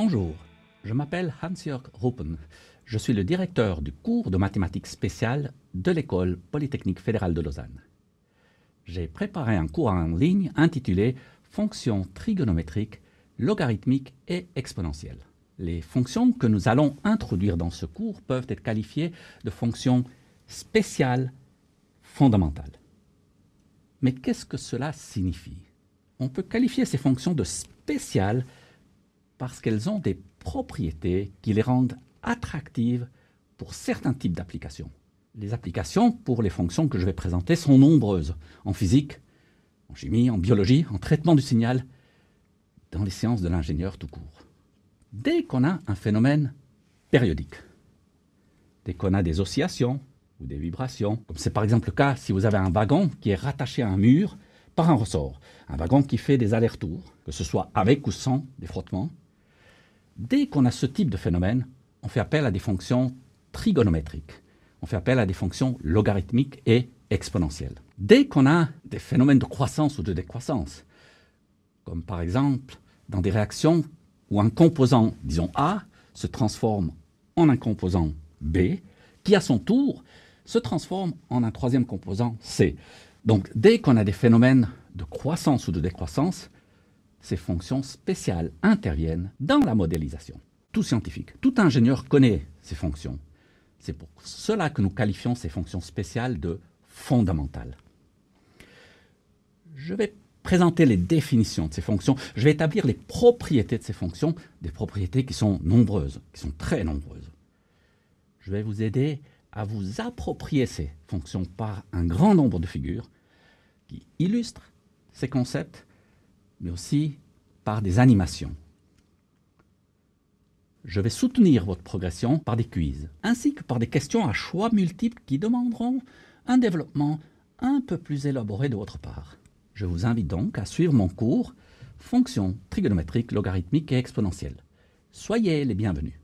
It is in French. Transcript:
Bonjour, je m'appelle Hans-Jörg Ruppen. Je suis le directeur du cours de mathématiques spéciales de l'École polytechnique fédérale de Lausanne. J'ai préparé un cours en ligne intitulé « Fonctions trigonométriques, logarithmiques et exponentielles ». Les fonctions que nous allons introduire dans ce cours peuvent être qualifiées de fonctions spéciales fondamentales. Mais qu'est-ce que cela signifie? On peut qualifier ces fonctions de spéciales parce qu'elles ont des propriétés qui les rendent attractives pour certains types d'applications. Les applications pour les fonctions que je vais présenter sont nombreuses, en physique, en chimie, en biologie, en traitement du signal, dans les sciences de l'ingénieur tout court. Dès qu'on a un phénomène périodique, dès qu'on a des oscillations ou des vibrations, comme c'est par exemple le cas si vous avez un wagon qui est rattaché à un mur par un ressort, un wagon qui fait des allers-retours, que ce soit avec ou sans des frottements, dès qu'on a ce type de phénomène, on fait appel à des fonctions trigonométriques. On fait appel à des fonctions logarithmiques et exponentielles. Dès qu'on a des phénomènes de croissance ou de décroissance, comme par exemple dans des réactions où un composant, disons A, se transforme en un composant B, qui à son tour se transforme en un troisième composant C. Donc dès qu'on a des phénomènes de croissance ou de décroissance, ces fonctions spéciales interviennent dans la modélisation. Tout scientifique, tout ingénieur connaît ces fonctions. C'est pour cela que nous qualifions ces fonctions spéciales de fondamentales. Je vais présenter les définitions de ces fonctions. Je vais établir les propriétés de ces fonctions, des propriétés qui sont nombreuses, qui sont très nombreuses. Je vais vous aider à vous approprier ces fonctions par un grand nombre de figures qui illustrent ces concepts, mais aussi par des animations. Je vais soutenir votre progression par des quiz, ainsi que par des questions à choix multiples qui demanderont un développement un peu plus élaboré de votre part. Je vous invite donc à suivre mon cours « Fonctions trigonométriques, logarithmiques et exponentielles ». Soyez les bienvenus.